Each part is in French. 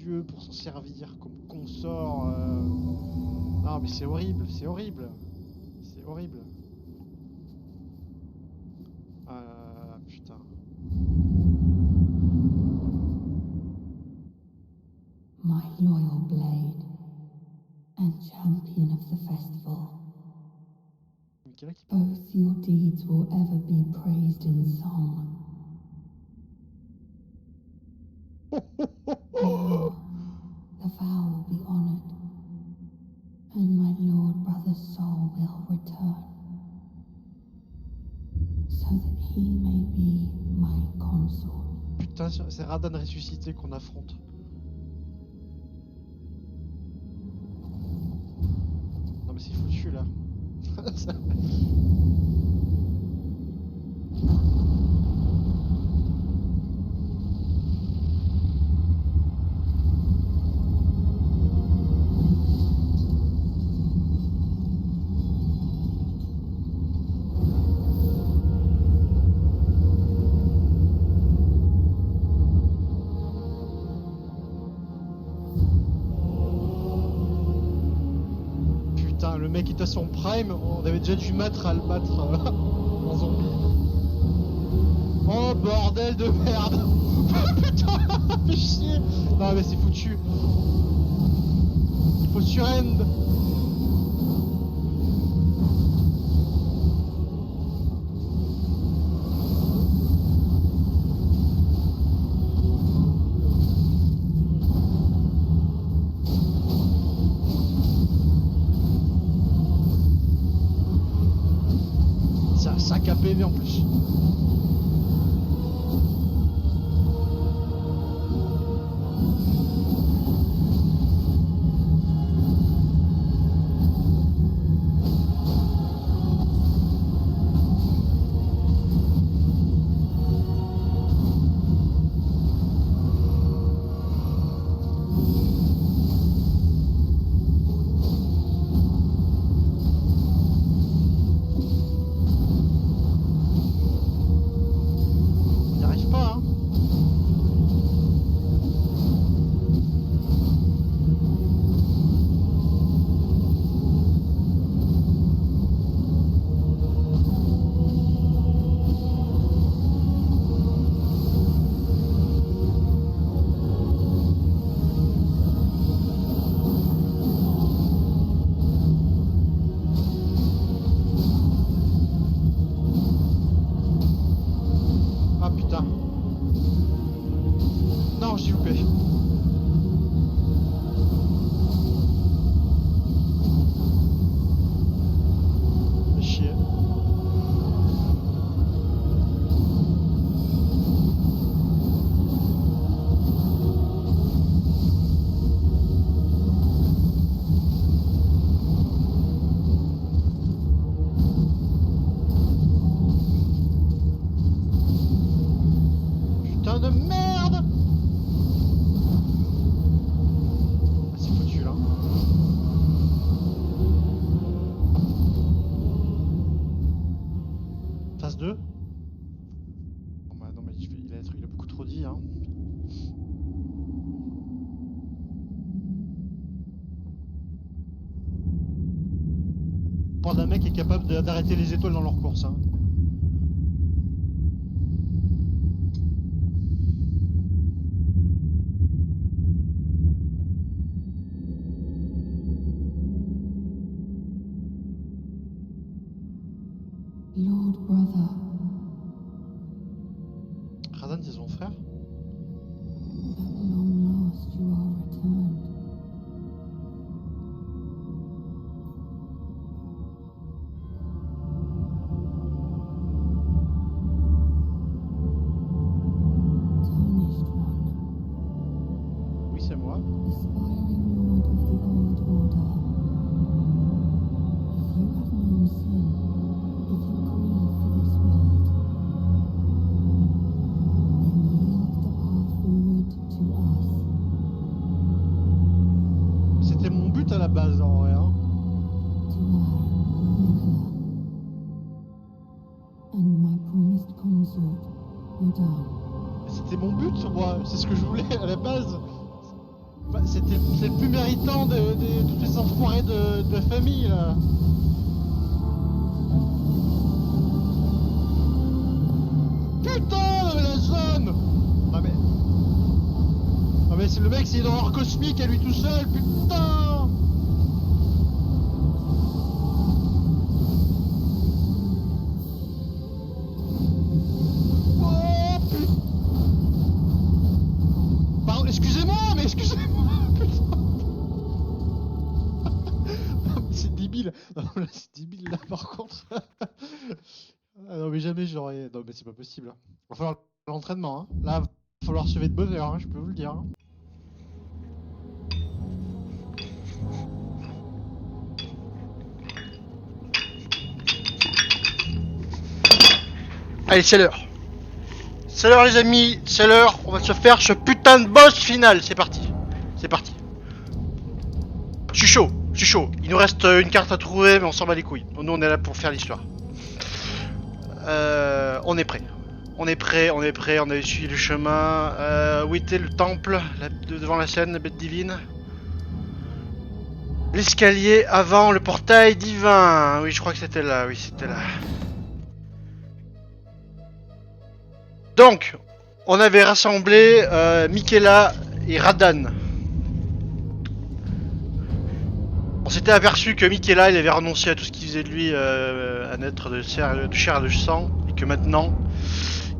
dieu pour s'en servir comme consort. Non mais c'est horrible, c'est horrible. C'est horrible. Putain. My loyal blade and champion of the festival. Michaela qui Both your deeds will ever be praised in song. Now, the vow will be honored, and my lord brother's soul will return, so that he may be my consort. Putain, c'est Radan ressuscité qu'on affronte. Non mais c'est foutu là. Le mec est à son prime, on avait déjà du battre à le battre en zombie. Oh bordel de merde. Putain, fais chier. Non mais c'est foutu. Il faut surrend. Sac à PV en plus. De merde. Ah, c'est foutu là. Phase 2. Oh, bah, non mais il a beaucoup trop dit hein. Pas d'un mec qui est capable d'arrêter les étoiles dans leur course hein. Lord brother. Radan c'est son frère. At long last you are returned. Tarnished one. Oui c'est moi. Aspiring lord of the old order. If you have known sin, if you grieve for this world, then yield the path forward to us. C'était mon but à la base en vrai hein. To I, Nicola, and my promised consort, Radahn. C'était mon but moi, c'est ce que je voulais à la base. Bah, c'est le plus méritant de tous ces enfoirés de famille là. Putain, la zone. Non mais, non mais c'est le mec, c'est une horreur cosmique à lui tout seul, putain. Oh putain. Pardon, excusez-moi, mais excusez-moi, putain. Non, mais c'est débile. Non, là, c'est débile là par contre. Ah non mais jamais j'aurais... Non mais c'est pas possible. Va falloir l'entraînement, hein. Là, va falloir se lever de bonne heure, hein, je peux vous le dire. Hein. Allez, c'est l'heure. C'est l'heure les amis, c'est l'heure. On va se faire ce putain de boss final. C'est parti. C'est parti. Je suis chaud, je suis chaud. Il nous reste une carte à trouver, mais on s'en bat les couilles. Nous on est là pour faire l'histoire. On est prêt. On est prêt, on est prêt, on a essuyé le chemin. Où était le temple devant la scène, la bête divine? L'escalier avant le portail divin. Oui, je crois que c'était là, oui, c'était là. Donc, on avait rassemblé Miquella et Radan. On s'était aperçu que Miquella, il avait renoncé à tout ce qui faisait de lui un être de chair et de sang, et que maintenant,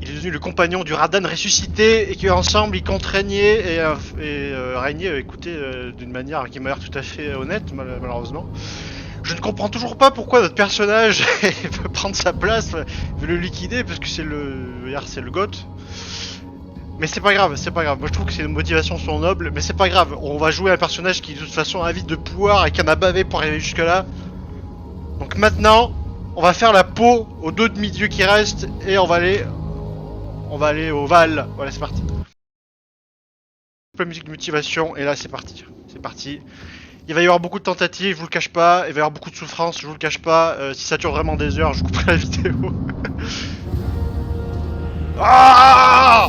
il est devenu le compagnon du Radan ressuscité, et qu'ensemble, ils comptent régner et régner, écoutez, d'une manière qui m'a l'air tout à fait honnête, malheureusement. Je ne comprends toujours pas pourquoi notre personnage veut prendre sa place, veut le liquider, parce que c'est le goth. Mais c'est pas grave, c'est pas grave. Moi je trouve que ses motivations sont nobles, mais c'est pas grave. On va jouer un personnage qui de toute façon avide de pouvoir et qui en a bavé pour arriver jusque là. Donc maintenant, on va faire la peau aux deux demi-dieux qui restent et on va aller au Val. Voilà, c'est parti. La musique de motivation et là c'est parti. C'est parti. Il va y avoir beaucoup de tentatives, je vous le cache pas. Il va y avoir beaucoup de souffrance, je vous le cache pas. Si ça dure vraiment des heures, je couperai la vidéo. Ah!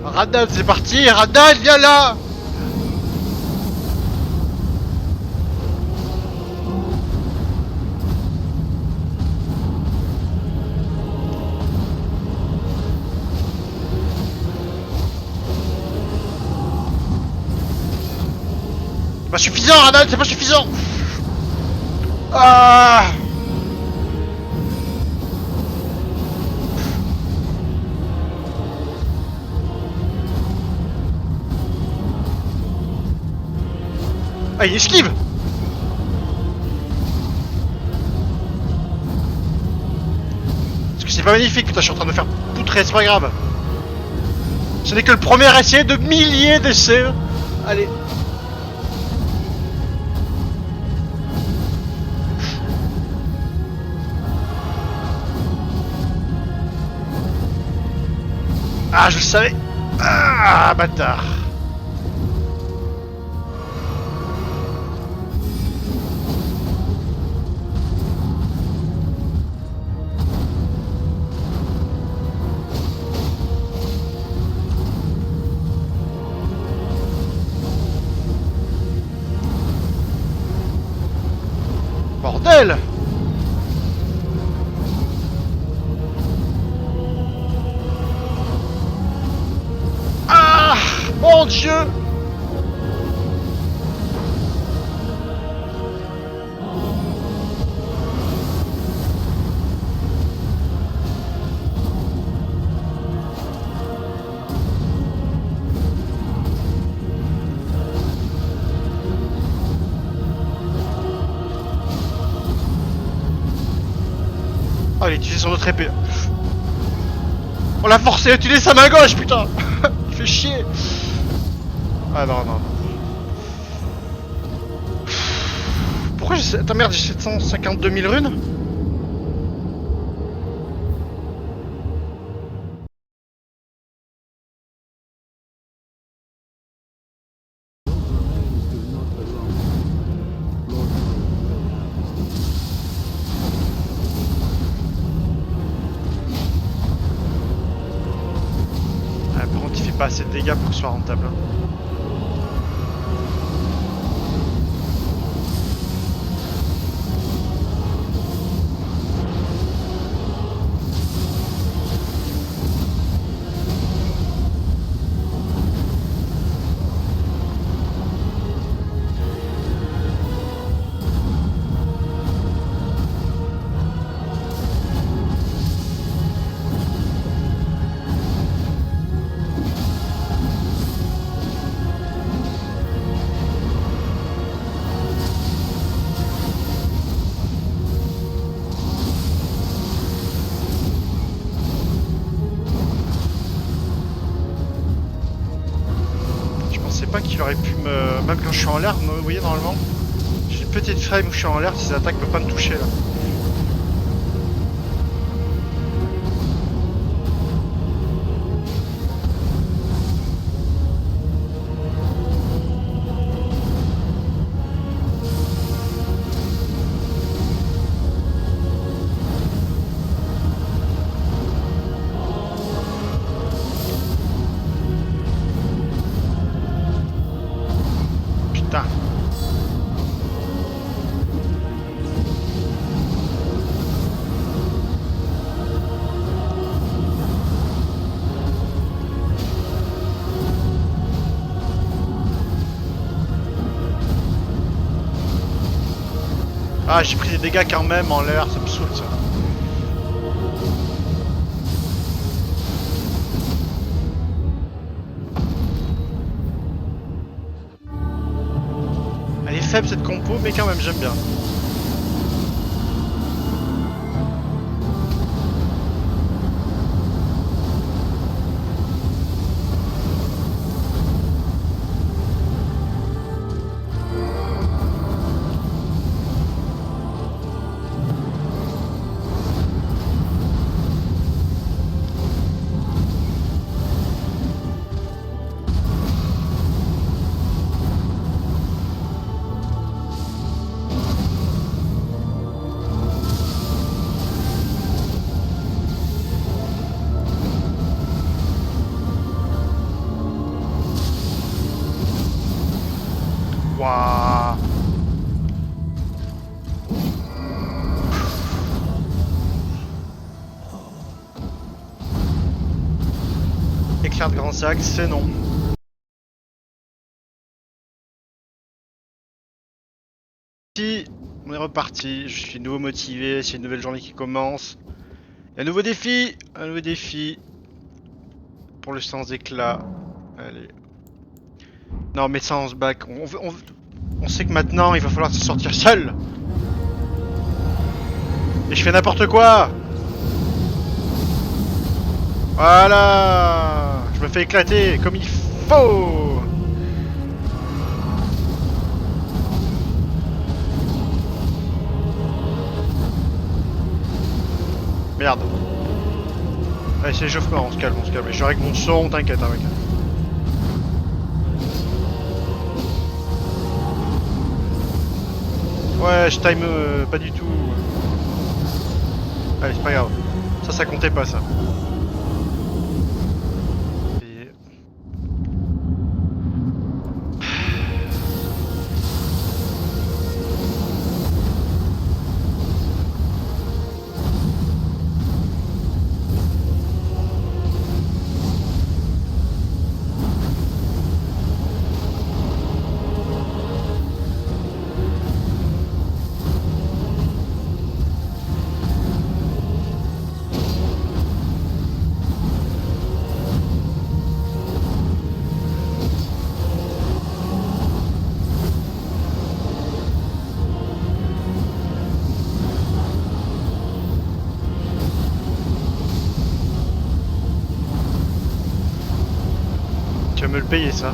Radan, c'est parti! Radan, viens là! C'est pas suffisant, Radan, c'est pas suffisant! Ah! Ah, il esquive! Parce que c'est pas magnifique, putain, je suis en train de me faire poutrer, c'est pas grave. Ce n'est que le premier essai de milliers d'essais. Allez. Ah, je le savais! Ah, bâtard! Bordel! Ah! Mon Dieu! Oh, il a utilisé son autre épée. On l'a forcé à utiliser sa main gauche, putain. Il fait chier. Ah non, non, non. Pourquoi j'ai... Attends, merde, j'ai 752 000 runes. Pas assez de dégâts pour que ce soit rentable. pensais pas qu'il aurait pu me... Même quand je suis en l'air, vous voyez normalement, j'ai une petite frame où je suis en l'air, ces attaques peuvent pas me toucher là. Putain. Ah, j'ai pris des dégâts quand même en l'air, ça me saoule ça. Elle est faible cette compo, mais quand même j'aime bien. Waouh. Éclair de grand sac, c'est non. Si, on est reparti, je suis nouveau motivé, c'est une nouvelle journée qui commence. Un nouveau défi, pour le sens d'éclat. Allez. Non mais ça on se back, on sait que maintenant il va falloir se sortir seul. Et je fais n'importe quoi. Voilà. Je me fais éclater comme il faut. Merde. Allez, c'est l'échauffement, on se calme, on se calme. Je règle mon son, t'inquiète, hein, mec. Ouais, je time pas du tout. Allez, c'est pas grave. Ça comptait pas, ça. Et... Tu vas me le payer, ça.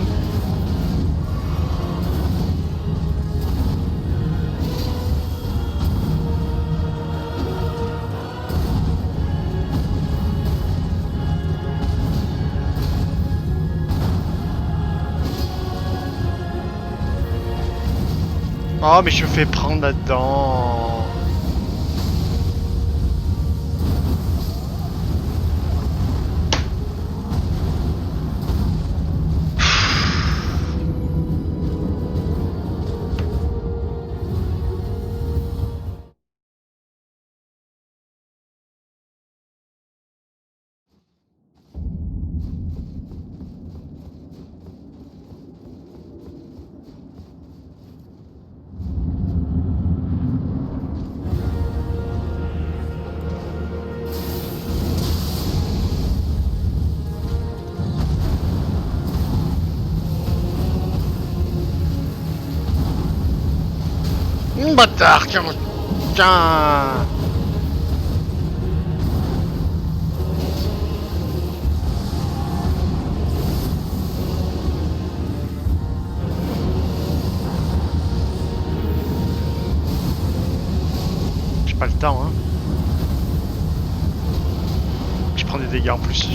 Oh, mais je me fais prendre là-dedans. Bâtard, tiens. temps, hein. Je prends des dégâts en plus.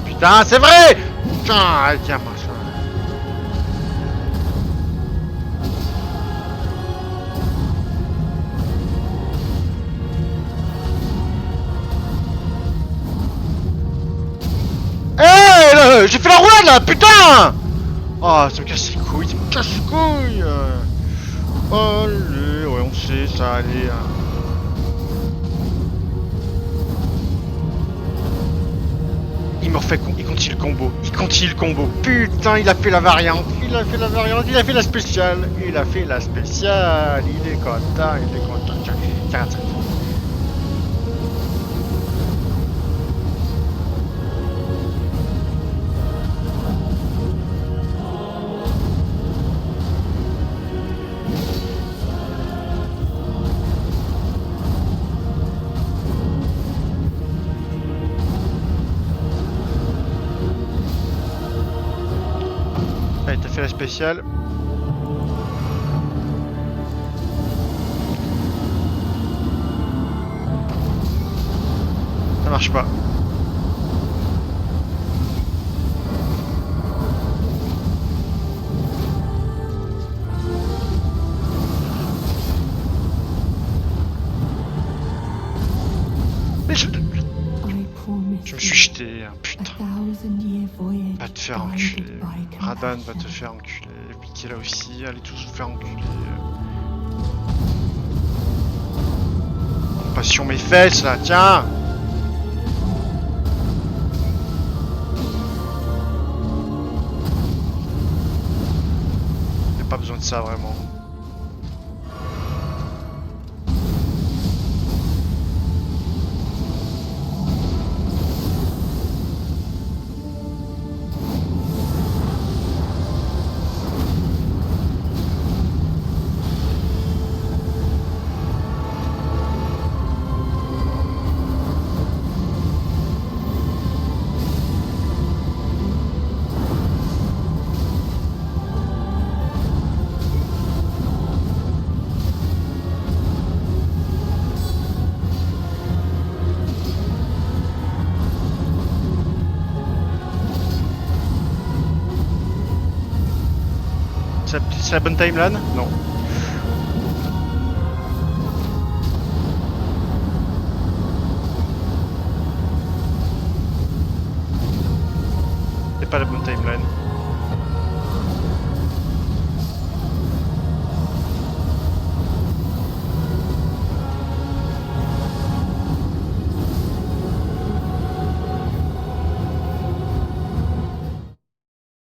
Putain, c'est vrai! Putain, tiens, machin. J'ai fait la roulade là, putain! Oh, ça me casse les couilles, ça me casse les couilles! Allez, ouais, on sait, ça allait. Il me refait, il continue le combo, Putain, il a fait la variante, il a fait la spéciale, il est content, Tiens, tiens, tiens. Allez, t'as fait la spéciale. Ça marche pas. Mais je me suis jeté, hein, putain. Va te faire enculer. Radan va te faire enculer. Mickey là aussi, allez tous vous faire enculer. Passion mes fesses là, tiens! Y'a pas besoin de ça vraiment. C'est la bonne timeline? Non. C'est pas la bonne timeline.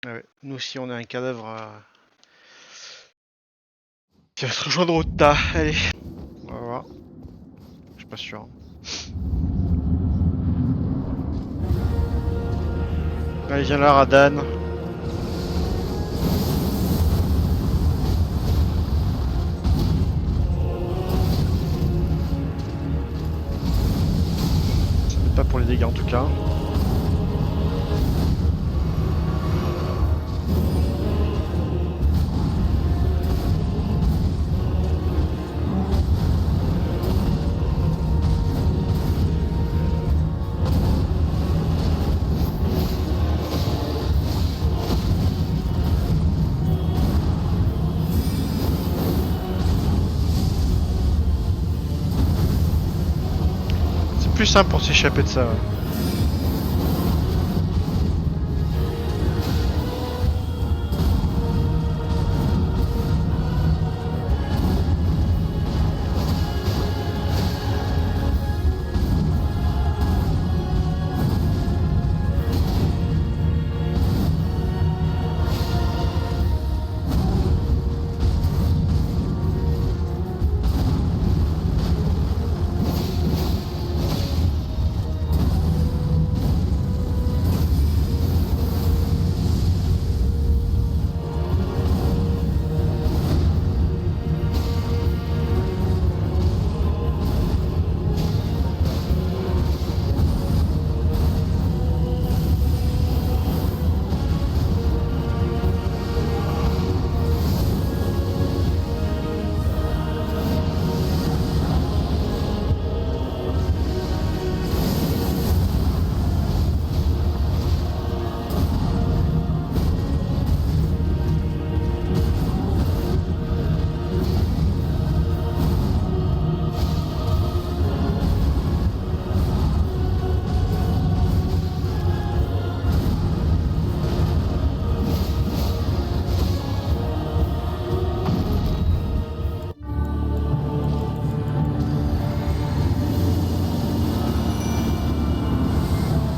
Ah ouais. Nous aussi on a un cadavre qui va se rejoindre au tas. Allez, on va voir. Je suis pas sûr. Allez, viens là, Radan. C'est pas pour les dégâts en tout cas. Plus simple pour s'échapper de ça. Ouais.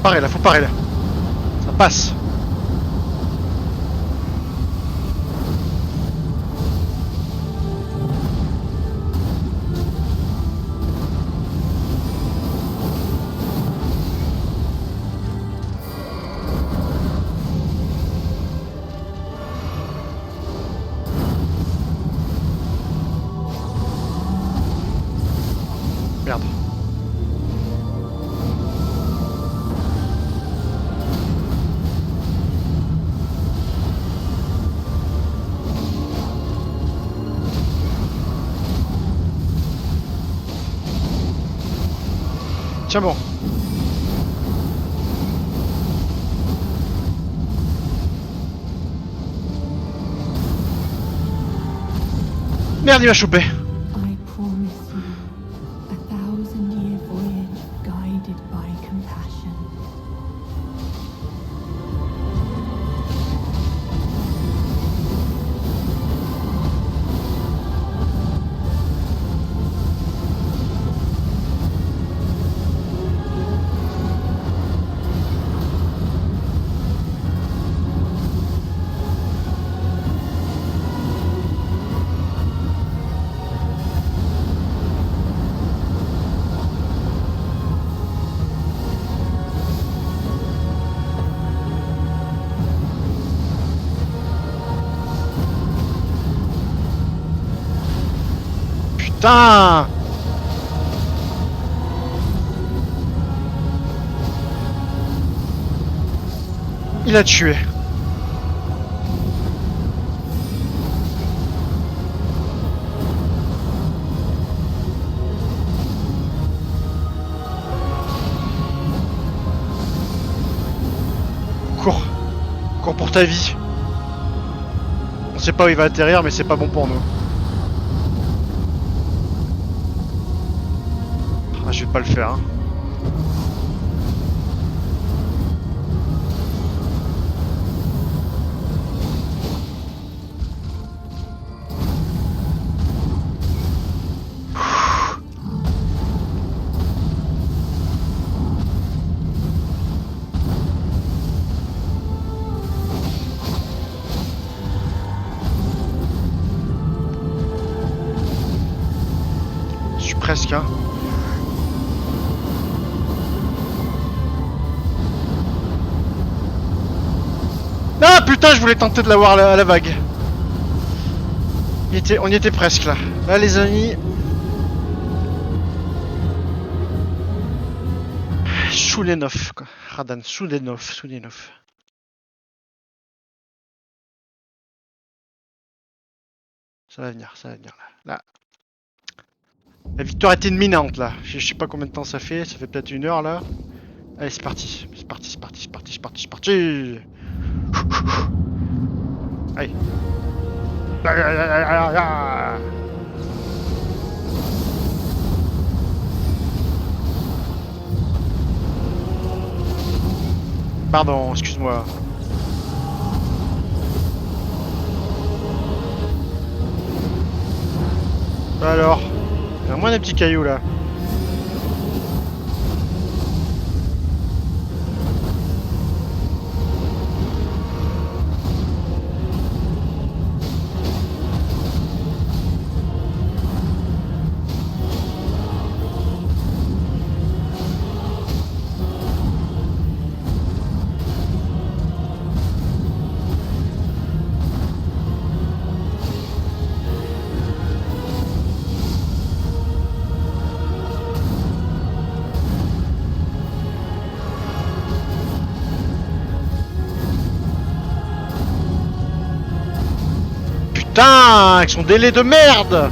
Faut parer là. Ça passe. Merde. Tiens bon. Merde, il m'a chopé. I promise you a 1,000-year voyage guided by compassion. Putain! Il a tué. Cours. Cours pour ta vie. On sait pas où il va atterrir, mais c'est pas bon pour nous. Ah, je vais pas le faire. Hein. Je suis presque, hein. Ah putain, je voulais tenter de l'avoir à la vague. On y était presque là. Là les amis. Choulenov quoi. Radan, Choulenov. Ça va venir là. La victoire est imminente là. Je sais pas combien de temps ça fait peut-être 1 heure là. Allez, c'est parti. C'est parti. Allez. Pardon, excuse-moi. Alors, il y a moins des petits cailloux là. Putain, avec son délai de merde!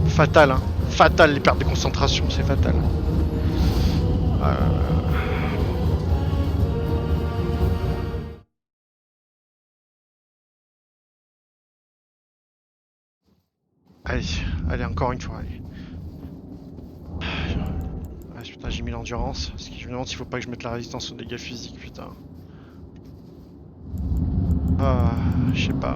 Fatal, hein. Fatal les pertes de concentration, c'est fatal. Allez, allez, encore une fois, allez. Ah, putain, j'ai mis l'endurance. Parce que je me demande s'il faut pas que je mette la résistance aux dégâts physiques, putain. Ah, je sais pas.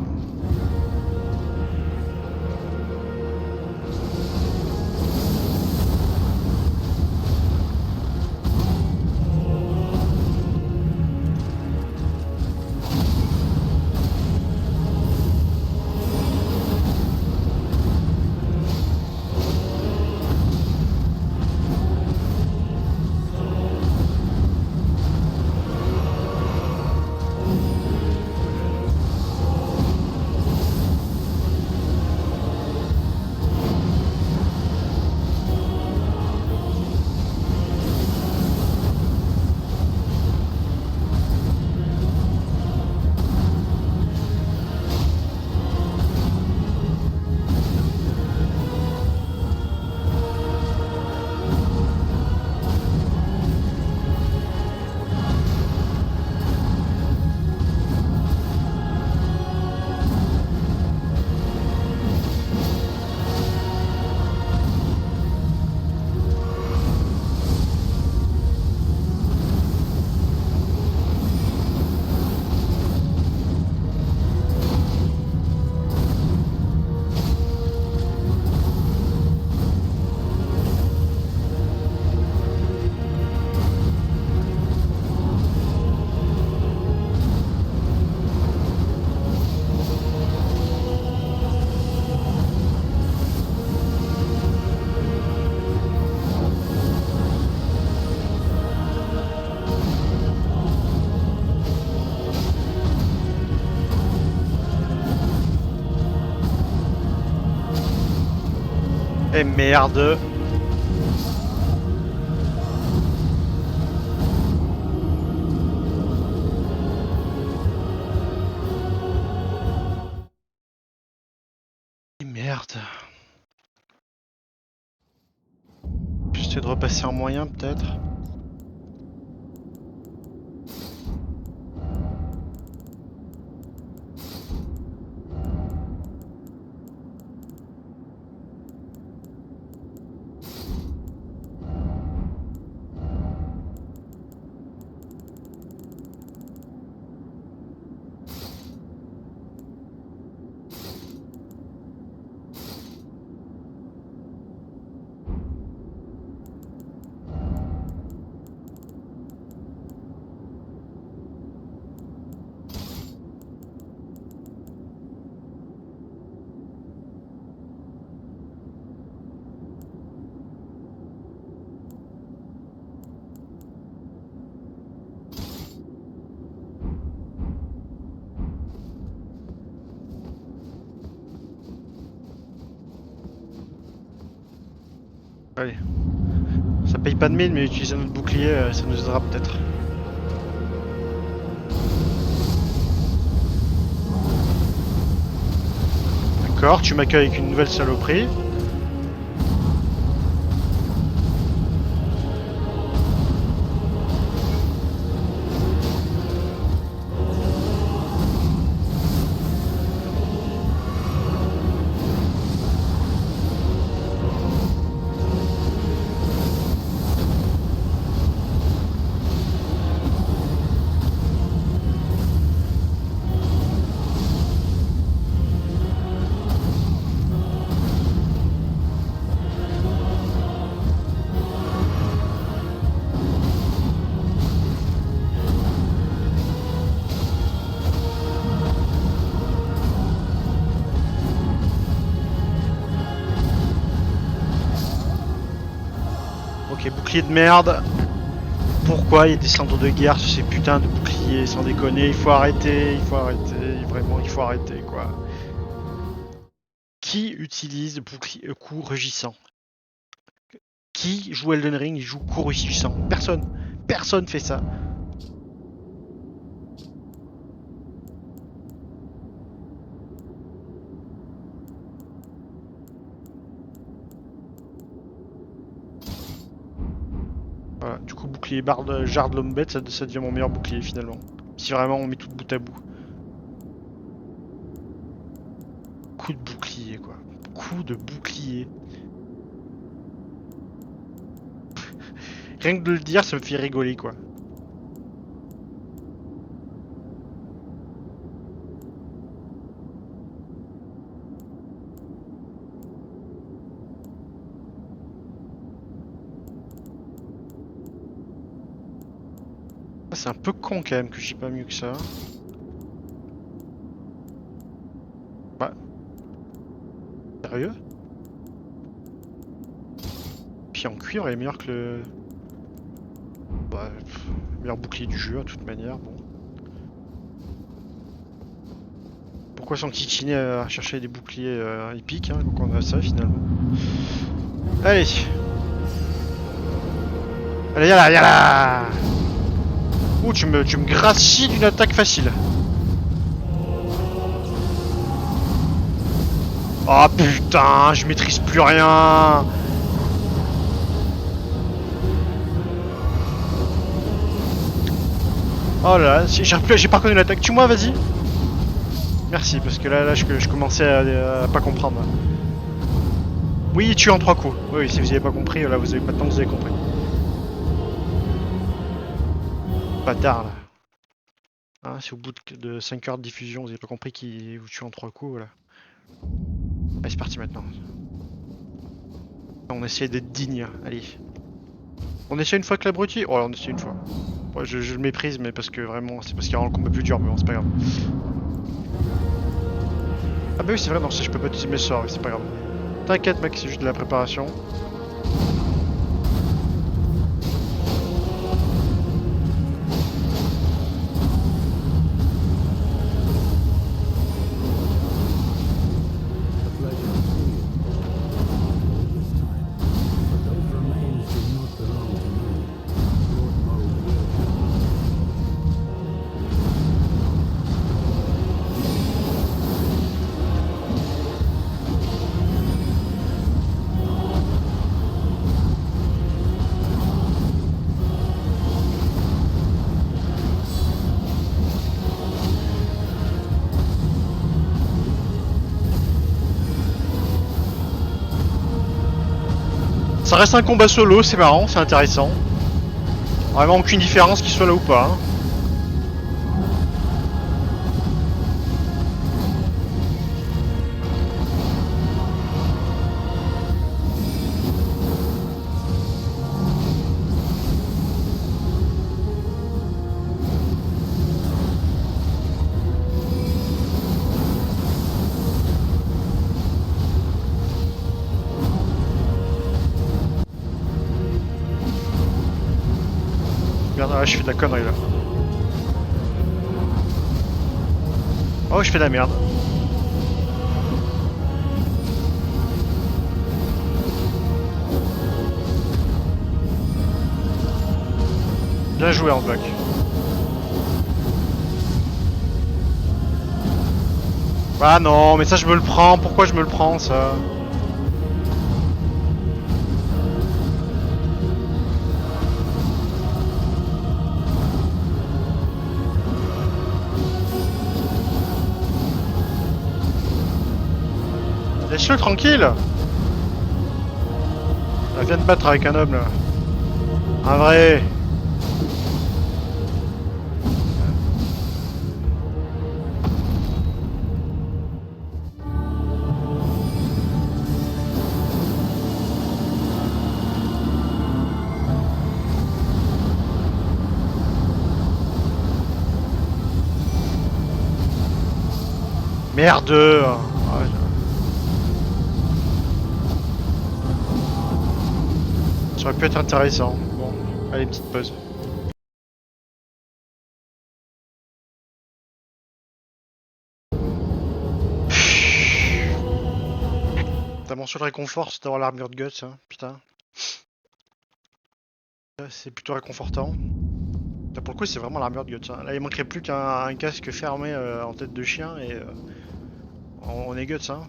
Eh merde. Eh merde. J'essaie de repasser en moyen peut-être. Allez. Ça paye pas de mine, mais utiliser notre bouclier, ça nous aidera peut-être. D'accord, tu m'accueilles avec une nouvelle saloperie. Ok, bouclier de merde. Pourquoi il y a des cendres de guerre sur ces putains de boucliers? Sans déconner, il faut arrêter, vraiment, il faut arrêter quoi. Qui utilise bouclier, coup rugissant? Qui joue Elden Ring, il joue coup rugissant? Personne. Personne fait ça. Voilà, du coup, bouclier barde, jarde l'homme bête, ça devient mon meilleur bouclier finalement. Si vraiment on met tout bout à bout. Coup de bouclier quoi. Coup de bouclier. Rien que de le dire, ça me fait rigoler quoi. C'est un peu con quand même que j'ai pas mieux que ça. Ouais. Sérieux? Puis en cuir, il est meilleur que le... Bah, meilleur bouclier du jeu, à toute manière, bon. Pourquoi s'enquiquiner à chercher des boucliers épiques, hein, donc on a ça finalement. Allez! Allez, y'a là, y'a là! Ouh, tu me gracies d'une attaque facile. Oh putain, je maîtrise plus rien! Oh là là, j'ai pas reconnu l'attaque. Tue-moi, vas-y. Merci, parce que là je commençais à pas comprendre. Oui, tue en 3 coups. Oui, si vous avez pas compris, là maintenant vous avez compris. Bâtard là. Hein, si au bout de 5 heures de diffusion vous avez pas compris qu'il vous tue en 3 coups, voilà. Allez, c'est parti maintenant. On essaie d'être digne, allez. On essaie une fois que l'abruti. Oh, on essaie une fois. Ouais, je le méprise, mais parce que vraiment, c'est parce qu'il rend le combat plus dur, mais bon, c'est pas grave. Ah bah oui, c'est vrai, non, je peux pas utiliser mes sorts, c'est pas grave. T'inquiète, mec, c'est juste de la préparation. Ça reste un combat solo, c'est marrant, c'est intéressant. Vraiment aucune différence qu'il soit là ou pas. Hein. Merde, ah, je fais de la connerie là. Oh, je fais de la merde. Bien joué en bloc. Ah non, mais ça je me le prends. Pourquoi je me le prends ça? Laisse-le tranquille. Elle vient de battre avec un homme là. Un vrai. Merde. Ça aurait pu être intéressant. Bon, allez, petite pause. T'as mon seul réconfort, c'est d'avoir l'armure de Guts, hein, putain. C'est plutôt réconfortant. Là, pour le coup, c'est vraiment l'armure de Guts. Hein. Là, il manquerait plus qu'un casque fermé en tête de chien et on est Guts. Hein.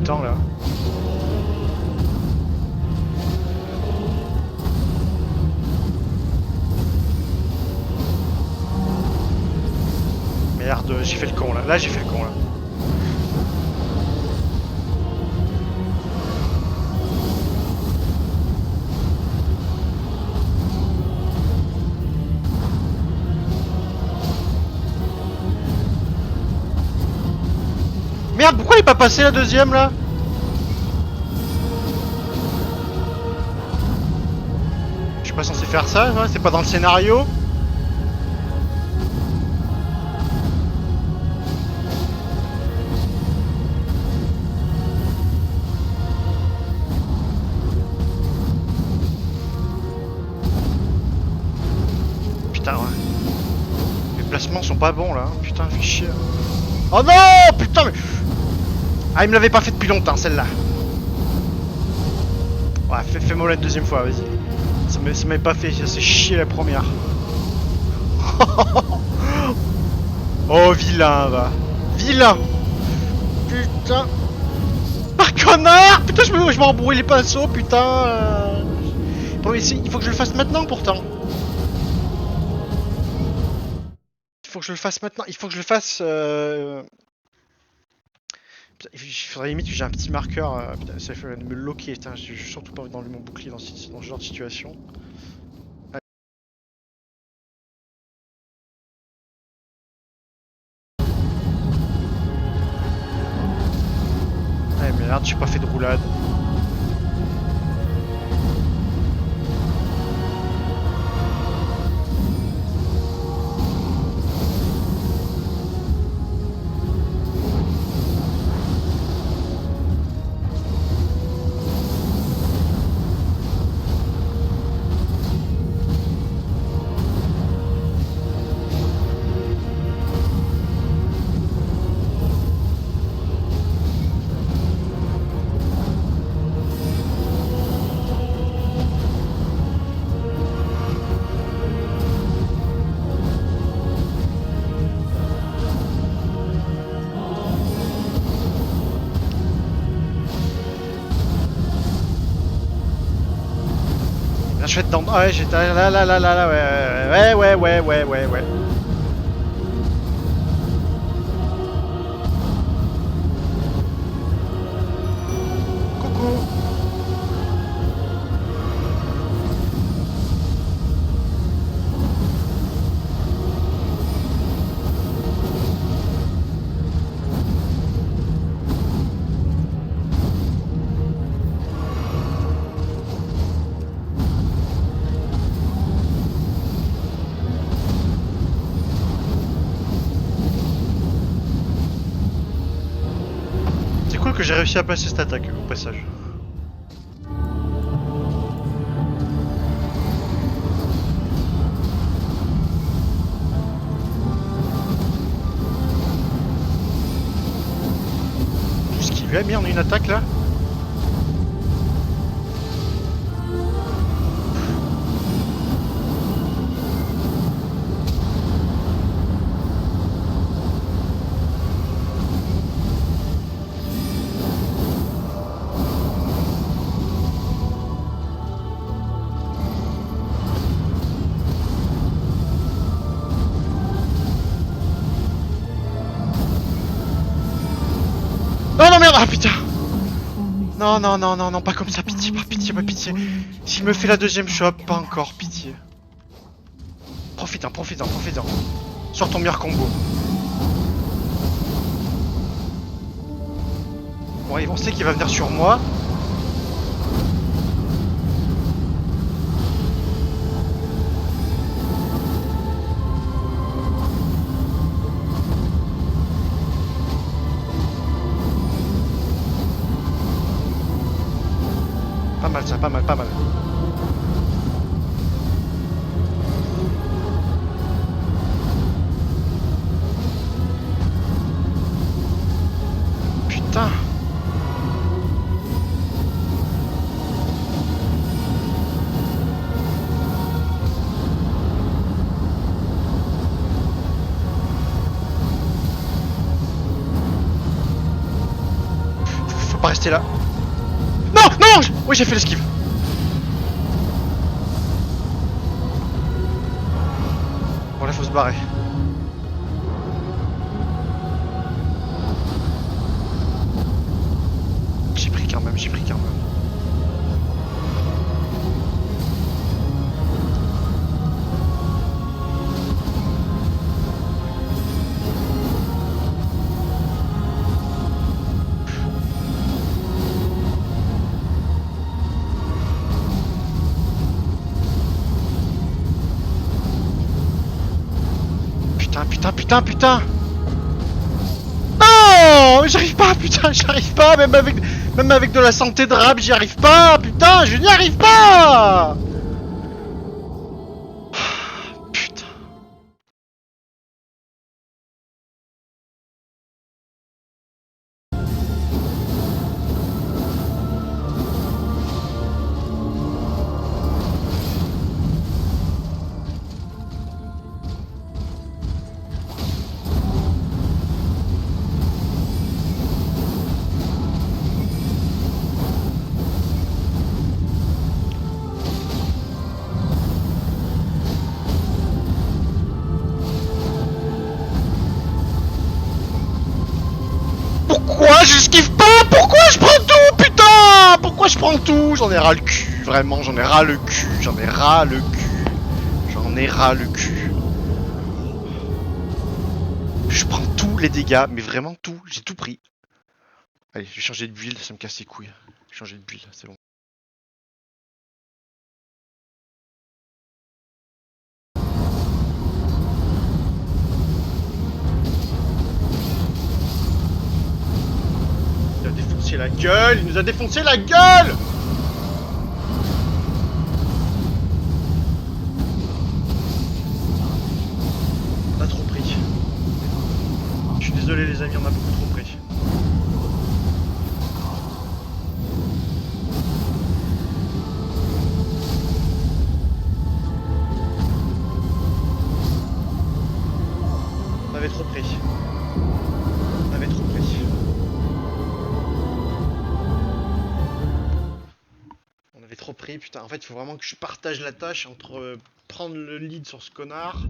temps là. Merde, j'ai fait le con là. Là j'ai fait le con là. Merde, pourquoi il est pas passé la deuxième là? Je suis pas censé faire ça, ouais, c'est pas dans le scénario. Putain, ouais. Les placements sont pas bons là, hein. Putain, fais chier. Oh non, putain, mais... Ah, il me l'avait pas fait depuis longtemps celle-là. Ouais, fais-moi la deuxième fois, vas-y. Ça m'avait pas fait, ça s'est chier la première. Oh, vilain, va. Vilain. Putain. Ah, connard. Putain, je m'embrouille les pinceaux, putain. Bon, mais il faut que je le fasse maintenant, pourtant. Il faut que je le fasse maintenant. Il faut que je le fasse... Putain, il faudrait limite que j'ai un petit marqueur. Putain, ça fait me loquer. Putain, j'ai surtout pas envie d'enlever mon bouclier dans ce genre de situation. Ah merde, j'ai pas fait de roulade. Là, je vais être dans... Ah ouais, j'étais là, ouais. Coucou. C'est cool que j'ai réussi à passer cette attaque au passage. Tout ce qu'il lui a mis en une attaque là. Non, non, merde, ah putain. Non, pas comme ça, pitié, pas pitié. S'il me fait la deuxième shop, pas encore, pitié. Profite-en. Sors ton meilleur combo. Bon, on sait qu'il va venir sur moi. Pas mal ça, pas mal. Putain. rester là. Non, non. Oui, j'ai fait l'esquive. Bon, là, faut se barrer. J'ai pris quand même, j'ai pris quand même. Putain. Non, j'arrive pas, putain, j'arrive pas, même avec de la santé de rap, j'y arrive pas, putain, je n'y arrive pas. Putain. Pourquoi j'esquive pas? Pourquoi je prends tout, putain? Pourquoi je prends tout? J'en ai ras le cul, vraiment, j'en ai ras le cul, j'en ai ras le cul. J'en ai ras le cul. Je prends tous les dégâts, mais vraiment tout, j'ai tout pris. Allez, je vais changer de build, ça me casse les couilles. Je vais changer de build, c'est bon. Il a défoncé la gueule, il nous a défoncé la gueule! On a trop pris. Je suis désolé les amis, on a beaucoup trop pris. On avait trop pris. On avait trop pris. On avait trop pris, putain. En fait, il faut vraiment que je partage la tâche entre prendre le lead sur ce connard,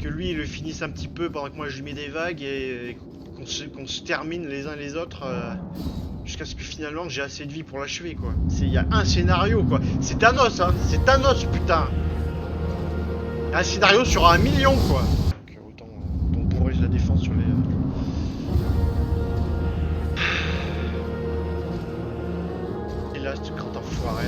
que lui il le finisse un petit peu pendant que moi je lui mets des vagues et qu'on se termine les uns les autres jusqu'à ce que finalement j'ai assez de vie pour l'achever quoi. Il y a un scénario quoi. C'est Thanos hein, c'est Thanos putain. Un scénario sur 1 million quoi. Donc, autant pourrir la défense sur les... Et là ce grand enfoiré.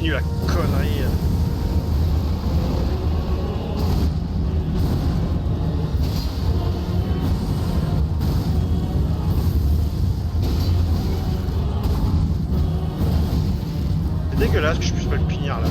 La connerie. C'est dégueulasse que je puisse pas le punir là.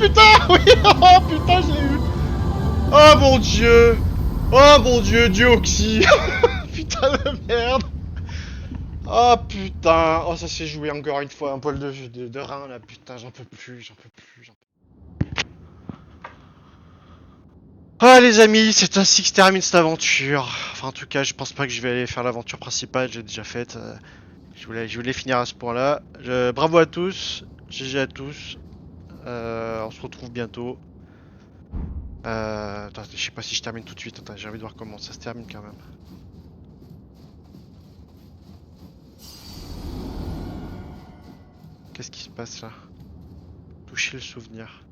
putain, oui, oh putain, je l'ai eu. Oh mon dieu, Dioxy. Putain de merde. Oh putain, oh ça s'est joué encore une fois, un poil de rein là, putain, j'en peux plus, j'en peux plus, j'en peux plus. Ah les amis, c'est ainsi que se termine cette aventure. Enfin en tout cas, je pense pas que je vais aller faire l'aventure principale, j'ai déjà faite. Je voulais finir à ce point-là. Bravo à tous, GG à tous. On se retrouve bientôt. Attends, je sais pas si je termine tout de suite. Attends, j'ai envie de voir comment ça se termine quand même. Qu'est-ce qui se passe là? Toucher le souvenir.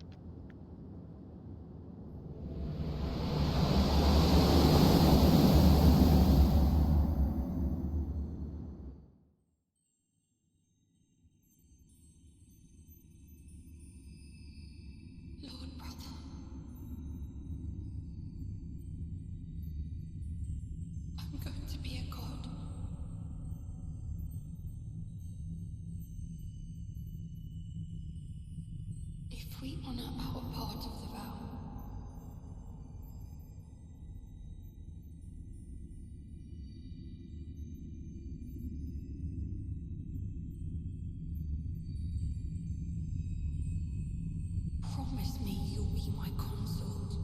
Lord brother, I'm going to be a god. If we honor our part of the vow, promise me you'll be my consort.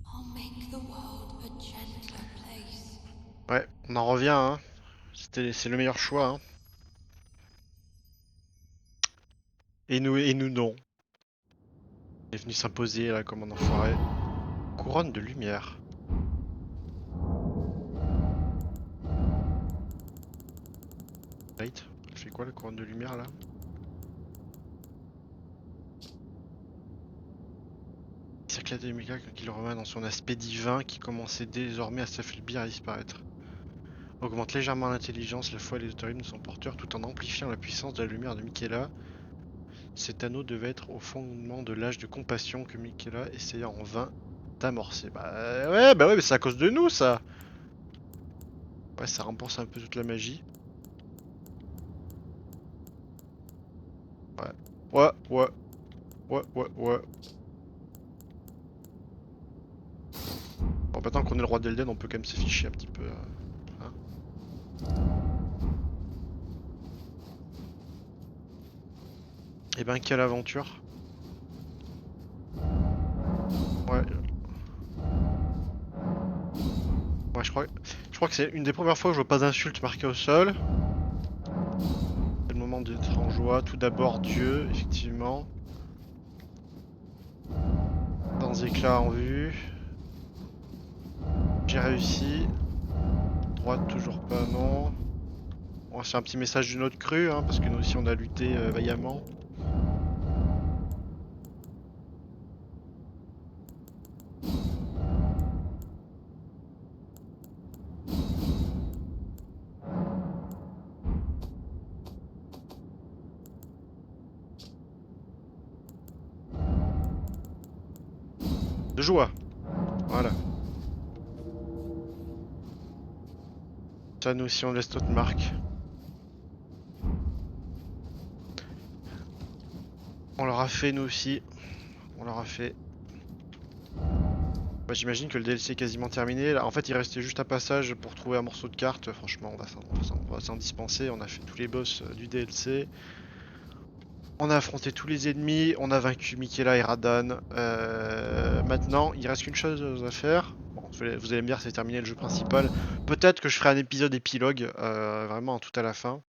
I'll make the world a gentler place. Ouais, on en revient, hein. C'est le meilleur choix, hein. Et nous non. Il est venu s'imposer là comme un enfoiré. Couronne de lumière. Light, elle fait quoi la couronne de lumière là? Cercle de lumière qu'il remet dans son aspect divin qui commençait désormais à s'affaiblir et à disparaître. Augmente légèrement l'intelligence, la foi et les autorismes de son porteur tout en amplifiant la puissance de la lumière de Michaela. Cet anneau devait être au fondement de l'âge de compassion que Michaela essaya en vain d'amorcer. Bah ouais, mais c'est à cause de nous ça. Ouais, ça remporte un peu toute la magie. Ouais. Ouais, ouais. Ouais, ouais, ouais. Bon, maintenant qu'on est le roi d'Elden, on peut quand même s'afficher un petit peu. Hein. Et ben, quelle aventure. Ouais. Ouais, je crois que c'est une des premières fois où je vois pas d'insultes marquées au sol. C'est le moment d'être en joie. Tout d'abord, Dieu, effectivement. Dans éclat en vue. J'ai réussi. Droite, toujours pas, non. Bon, c'est un petit message d'une autre crue, hein, parce que nous aussi on a lutté vaillamment. De joie. Voilà. Ça, nous aussi on laisse notre marque. On l'aura fait nous aussi. On l'aura fait. Bah, j'imagine que le DLC est quasiment terminé. Là, en fait, il restait juste un passage pour trouver un morceau de carte. Franchement, on va s'en dispenser. On a fait tous les boss du DLC. On a affronté tous les ennemis. On a vaincu Michaela et Radan. Maintenant, il reste qu'une chose à faire. Bon, vous allez me dire, c'est terminé le jeu principal. Peut-être que je ferai un épisode épilogue, vraiment tout à la fin.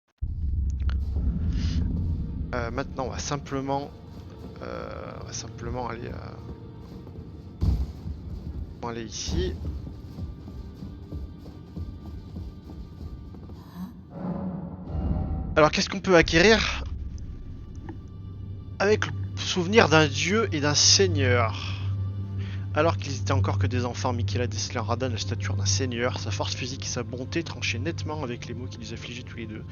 Maintenant, on va simplement aller. On va aller ici. Alors, qu'est-ce qu'on peut acquérir avec le souvenir d'un dieu et d'un seigneur? Alors qu'ils étaient encore que des enfants, Michaela décelait en Radan la stature d'un seigneur. Sa force physique et sa bonté tranchaient nettement avec les mots qui les affligeaient tous les deux.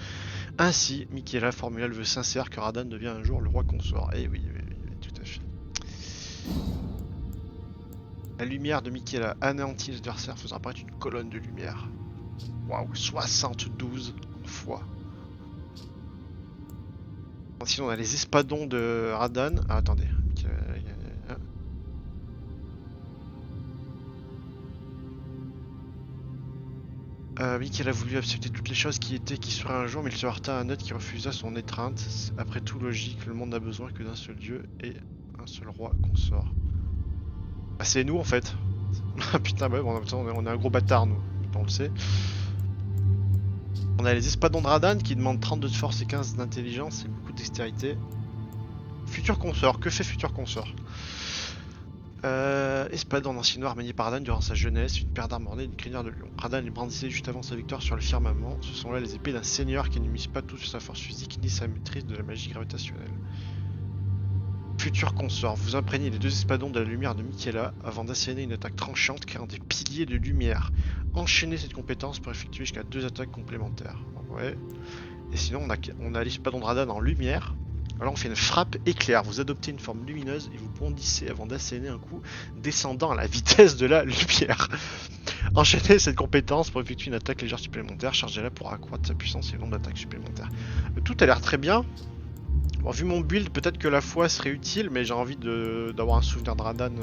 Ainsi, Michaela formula le vœu sincère que Radan devienne un jour le roi consort. Eh oui, oui, oui, tout à fait. La lumière de Michaela anéantit l'adversaire, faisant apparaître une colonne de lumière. Waouh, 72 fois. Sinon, on a les espadons de Radan. Ah, attendez. Michael a voulu accepter toutes les choses qui seraient un jour, mais il se heurta à un autre qui refusa son étreinte. Après tout, logique, le monde n'a besoin que d'un seul dieu et un seul roi consort. Bah, c'est nous en fait. Putain, bah, bon, on est un gros bâtard, nous. On le sait. On a les espadons de Radan qui demandent 32 de force et 15 d'intelligence et beaucoup de dextérité. Futur consort, que fait futur consort? Espadon d'ancien noir manié par Radan durant sa jeunesse, une paire d'armes ornées d'une crinière de lion. Radan les brandissait juste avant sa victoire sur le firmament. Ce sont là les épées d'un seigneur qui ne mise pas tout sur sa force physique ni sa maîtrise de la magie gravitationnelle. Futur consort, vous imprégnez les deux espadons de la lumière de Michaela avant d'asséner une attaque tranchante créant des piliers de lumière. Enchaînez cette compétence pour effectuer jusqu'à 2 attaques complémentaires. Ouais. Et sinon on a l'espadon de Radan en lumière. Alors on fait une frappe éclair, vous adoptez une forme lumineuse et vous bondissez avant d'asséner un coup descendant à la vitesse de la lumière. Enchaînez cette compétence pour effectuer une attaque légère supplémentaire, chargez-la pour accroître sa puissance et le nombre d'attaques supplémentaires. Tout a l'air très bien. Bon, vu mon build, peut-être que la foi serait utile, mais j'ai envie d'avoir un souvenir de Radan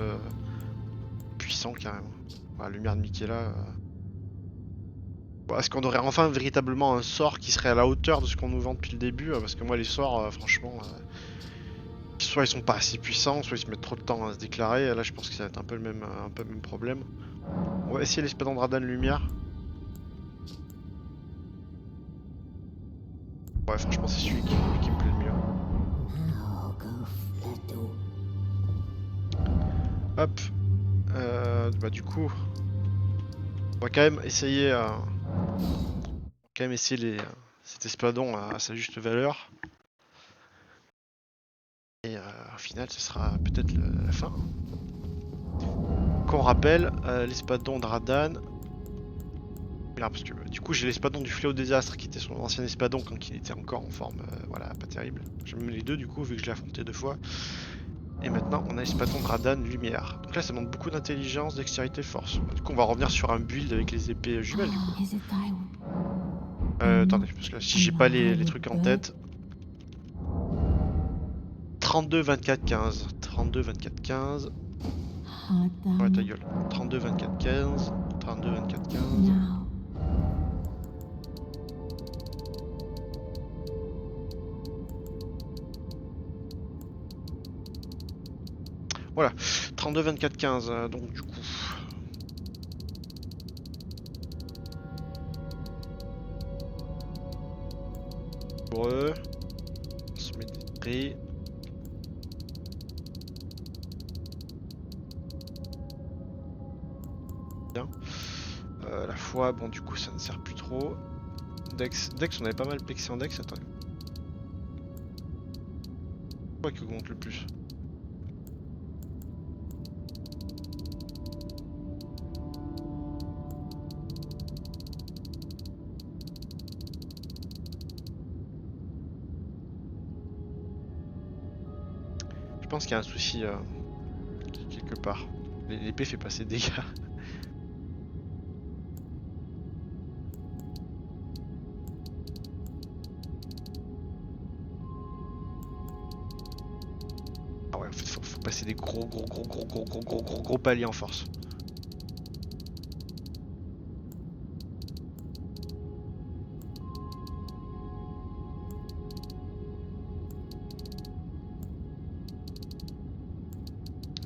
puissant carrément. La lumière de Michaela. Est-ce qu'on aurait enfin véritablement un sort qui serait à la hauteur de ce qu'on nous vend depuis le début? Parce que moi les sorts, franchement, soit ils sont pas assez puissants, soit ils se mettent trop de temps à se déclarer. Là je pense que ça va être un peu le même problème. On va essayer l'espadon de Radan lumière. Ouais, franchement c'est celui qui me plaît le mieux. Hop. Bah du coup, on va quand même essayer cet espadon à sa juste valeur. Et au final, ce sera peut-être la fin. Qu'on rappelle, l'espadon de Radan. Là, parce que du coup, j'ai l'espadon du fléau désastre qui était son ancien espadon quand il était encore en forme, voilà, pas terrible. J'ai même les deux du coup, vu que je l'ai affronté 2 fois. Et maintenant, on a l'espadon de Radan lumière. Donc là, ça demande beaucoup d'intelligence, dextérité, force. Du coup, on va revenir sur un build avec les épées jumelles du coup. Attendez, parce que là, si j'ai pas les trucs en tête. 32, 24, 15. 32, 24, 15. Ouais, ta gueule. 32, 24, 15. 32, 24, 15. Voilà. 32, 24, 15. Donc, du coup. On se met des traits. Bien. La foi, bon du coup ça ne sert plus trop. Dex, on avait pas mal plexé en Dex, attends. Quoi qui augmente le plus? Je pense qu'il y a un souci quelque part. L'épée fait passer des dégâts. Ah ouais, en fait, faut passer des gros paliers en force.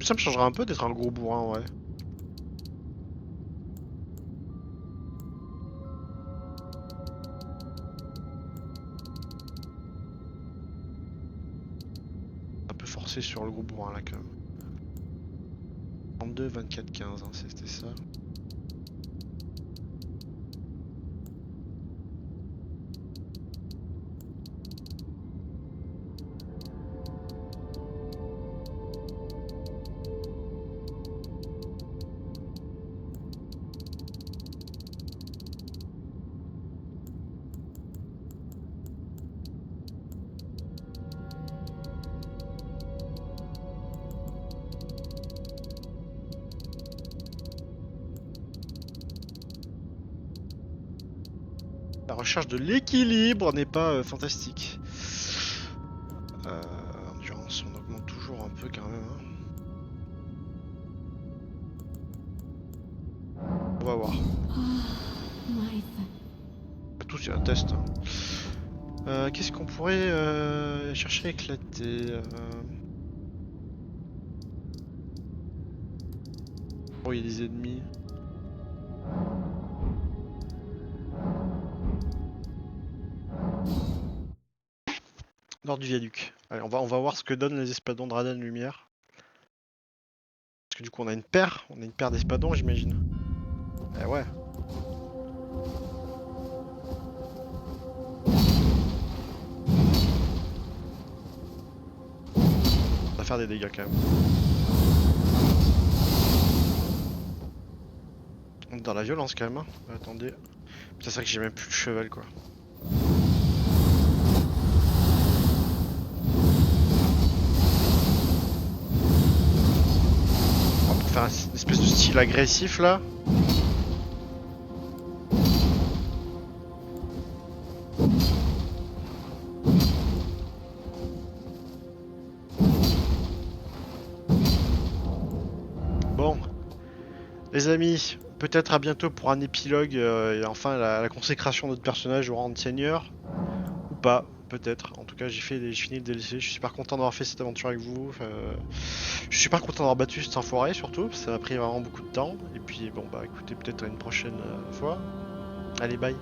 Ça me changera un peu d'être un gros bourrin, ouais. Un peu forcé sur le gros bourrin là quand même. 32, 24, 15, hein, c'était ça. La recherche de l'équilibre n'est pas fantastique. Endurance, on augmente toujours un peu quand même. Hein. On va voir. Tout c'est un test. Hein. Qu'est-ce qu'on pourrait chercher à éclater Oh, il y a des ennemis. Nord du viaduc. Allez, on va voir ce que donnent les espadons de Radan Lumière. Parce que du coup, on a une paire d'espadons, j'imagine. Eh ouais. Ça va faire des dégâts quand même. On est dans la violence quand même. Hein. Attendez. Putain, c'est vrai que j'ai même plus de cheval quoi. On va faire une espèce de style agressif là. Bon. Les amis, peut-être à bientôt pour un épilogue et enfin la consécration de notre personnage au rang de seigneur. Ou pas, peut-être. En tout cas, j'ai fini le DLC. Je suis super content d'avoir fait cette aventure avec vous. Je suis super content d'avoir battu cet enfoiré surtout. Parce que ça m'a pris vraiment beaucoup de temps. Et puis bon bah écoutez, peut-être à une prochaine fois. Allez, bye.